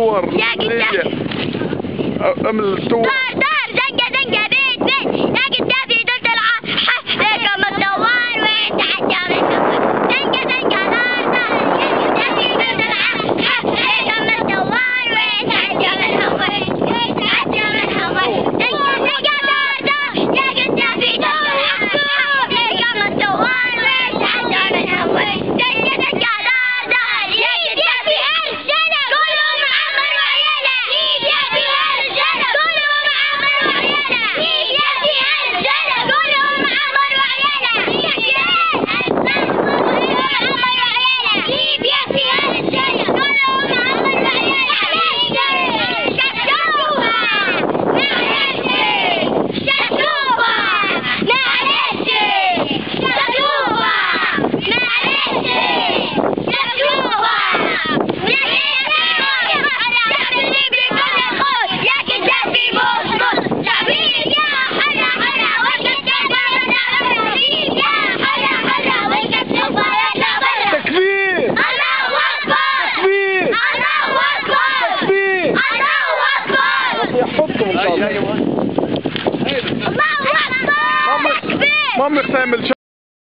الصور من الصور. دار دنقة دنقة بيت بيت يا قدافي ضد لكم الثوار وين تحدى منكم دنقة دنقة دار يا قدافي ضد لكم الثوار وين تحدى منهم وين تحدى منهم دنقة دنقة دار يا قدافي ضد لكم الثوار وين تحدى منهم دنقة دنقة دار يا قدافي الجنة كلهم عمر وعياله ما بنعمل